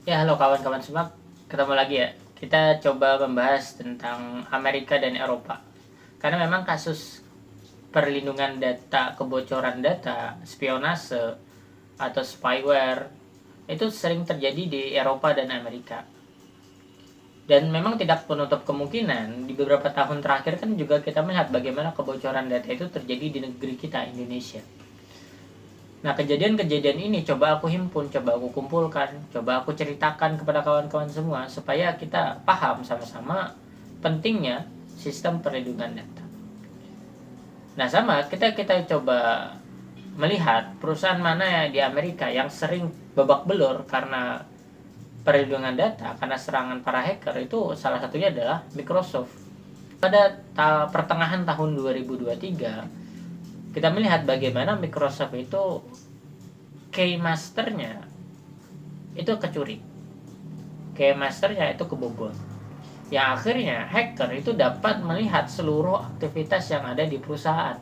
Ya, halo kawan-kawan semua. Ketemu lagi ya. Kita coba membahas tentang Amerika dan Eropa. Karena memang kasus perlindungan data, kebocoran data, spionase, atau spyware itu sering terjadi di Eropa dan Amerika. Dan memang tidak menutup kemungkinan di beberapa tahun terakhir kan juga kita melihat bagaimana kebocoran data itu terjadi di negeri kita, Indonesia. Nah, kejadian-kejadian ini coba aku himpun, coba aku kumpulkan, coba aku ceritakan kepada kawan-kawan semua supaya kita paham sama-sama pentingnya sistem perlindungan data. Nah, sama kita coba melihat perusahaan mana ya di Amerika yang sering babak belur karena perlindungan data, karena serangan para hacker. Itu salah satunya adalah Microsoft. Pada pertengahan tahun 2023, kita melihat bagaimana Microsoft itu keymasternya itu kecuri, keymasternya itu kebobol, yang akhirnya hacker itu dapat melihat seluruh aktivitas yang ada di perusahaan,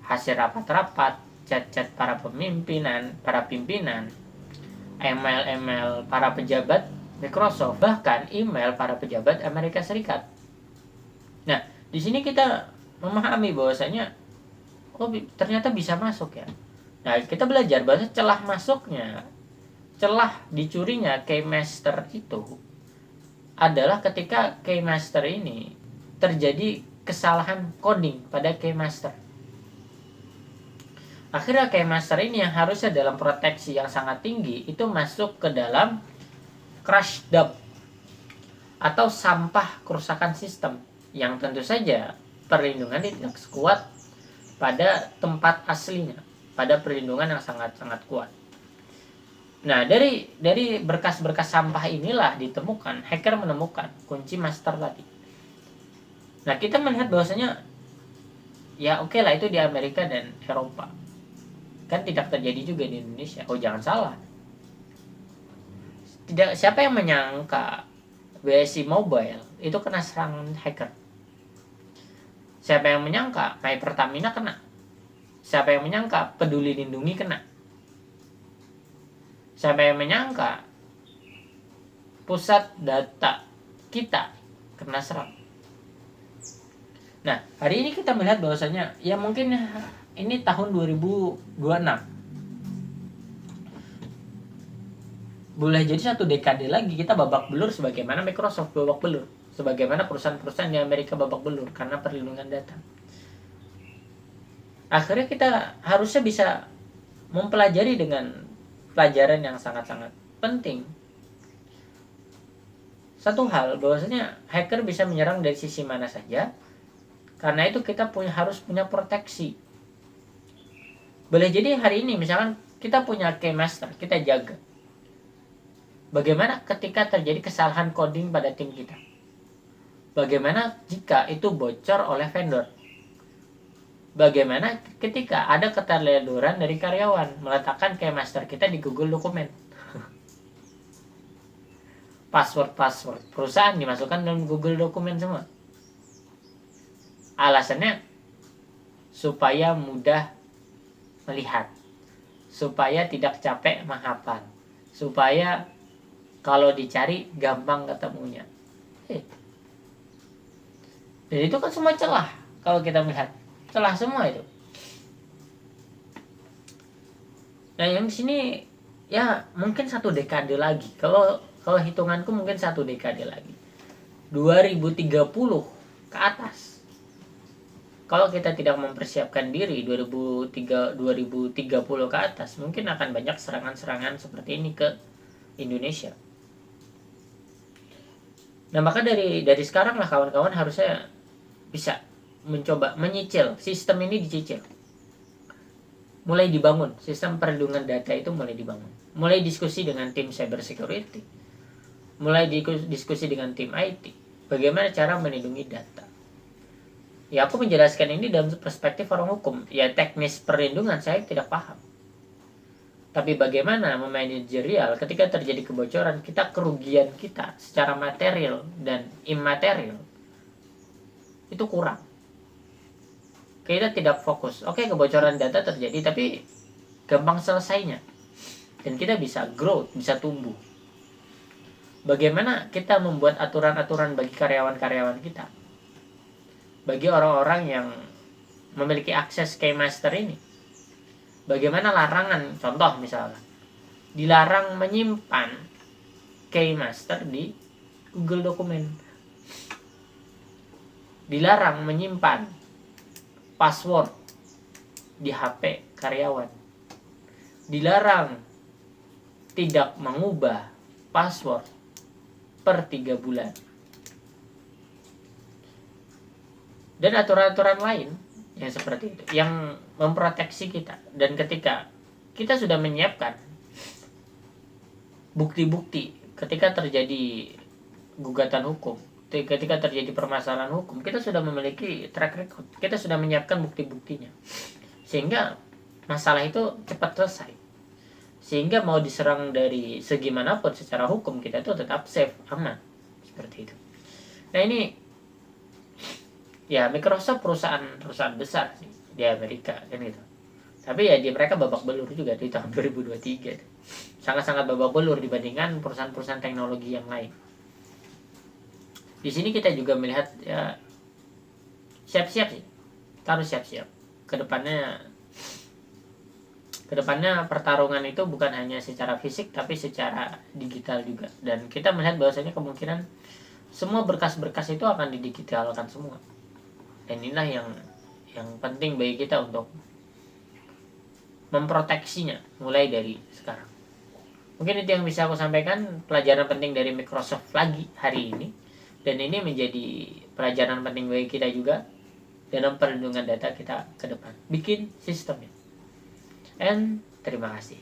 hasil rapat-rapat, chat-chat para pimpinan, email para pejabat Microsoft, bahkan email para pejabat Amerika Serikat. Nah, di sini kita memahami bahwasanya ternyata bisa masuk ya. Nah, kita belajar bahwa celah dicurinya keymaster itu adalah ketika keymaster ini terjadi kesalahan coding pada keymaster. Akhirnya keymaster ini yang harusnya dalam proteksi yang sangat tinggi itu masuk ke dalam crash dump atau sampah kerusakan sistem, yang tentu saja perlindungan tidak sekuat pada tempat aslinya, pada perlindungan yang sangat-sangat kuat. Nah, dari berkas-berkas sampah inilah ditemukan, hacker menemukan kunci master tadi. Nah, kita melihat bahwasanya ya oke lah itu di Amerika dan Eropa. Kan tidak terjadi juga di Indonesia. Oh, jangan salah. Siapa yang menyangka BSI Mobile itu kena serangan hacker? Siapa yang menyangka My Pertamina kena? Siapa yang menyangka Peduli Lindungi kena? Siapa yang menyangka pusat data kita kena serang? Nah, hari ini kita melihat bahwasanya ya mungkin ini tahun 2026. Boleh jadi satu dekade lagi kita babak belur sebagaimana Microsoft babak belur, sebagaimana perusahaan-perusahaan di Amerika babak belur karena perlindungan data. Akhirnya kita harusnya bisa mempelajari dengan pelajaran yang sangat-sangat penting satu hal, bahwasanya hacker bisa menyerang dari sisi mana saja. Karena itu kita harus punya proteksi. Boleh jadi hari ini misalkan kita punya keymaster, kita jaga. Bagaimana ketika terjadi kesalahan coding pada tim kita? Bagaimana jika itu bocor oleh vendor? Bagaimana ketika ada keterleluran dari karyawan meletakkan keymaster kita di Google Dokumen? Password perusahaan dimasukkan dalam Google Dokumen semua. Alasannya supaya mudah melihat, supaya tidak capek menghafal, supaya kalau dicari gampang ketemunya. Dan itu kan semua celah. Kalau kita melihat celah semua itu. Nah, yang di sini ya mungkin satu dekade lagi. Kalau hitunganku mungkin satu dekade lagi. 2030 ke atas. Kalau kita tidak mempersiapkan diri 2030 ke atas, mungkin akan banyak serangan-serangan seperti ini ke Indonesia. Nah, maka dari sekarang lah kawan-kawan harusnya bisa mencoba menyicil sistem ini, dicicil. Mulai dibangun, sistem perlindungan data itu mulai dibangun. Mulai diskusi dengan tim cyber security. Mulai diskusi dengan tim IT. Bagaimana cara melindungi data. Ya, aku menjelaskan ini dalam perspektif orang hukum. Ya, teknis perlindungan saya tidak paham. Tapi bagaimana memanajerial ketika terjadi kebocoran, kerugian kita secara material dan imaterial itu kurang. Kita tidak fokus. Oke, kebocoran data terjadi, tapi gampang selesainya. Dan kita bisa growth, bisa tumbuh. bagaimana kita membuat aturan-aturan bagi karyawan-karyawan kita, bagi orang-orang yang memiliki akses KeyMaster ini. Bagaimana larangan, contoh misalnya dilarang menyimpan KeyMaster di Google Dokumen, dilarang menyimpan password di HP karyawan, dilarang tidak mengubah password per 3 bulan, dan aturan-aturan lain yang seperti itu yang memproteksi kita. Dan ketika kita sudah menyiapkan bukti-bukti ketika terjadi gugatan hukum, ketika terjadi permasalahan hukum, kita sudah memiliki track record, kita sudah menyiapkan bukti-buktinya, sehingga masalah itu cepat selesai, sehingga mau diserang dari segi manapun secara hukum kita itu tetap safe, aman, seperti itu. Nah ini ya Microsoft perusahaan besar sih di Amerika kan gitu. Tapi ya mereka babak belur juga di tahun 2023. Sangat-sangat babak belur dibandingkan perusahaan-perusahaan teknologi yang lain. Di sini kita juga melihat ya siap-siap sih. Kita harus siap-siap. Kedepannya pertarungan itu bukan hanya secara fisik tapi secara digital juga. Dan kita melihat bahwasanya kemungkinan semua berkas-berkas itu akan didigitalkan semua. Dan inilah yang penting bagi kita untuk memproteksinya mulai dari sekarang. Mungkin itu yang bisa aku sampaikan, pelajaran penting dari Microsoft lagi hari ini. Dan ini menjadi pelajaran penting bagi kita juga dalam perlindungan data kita ke depan. Bikin sistemnya. And terima kasih.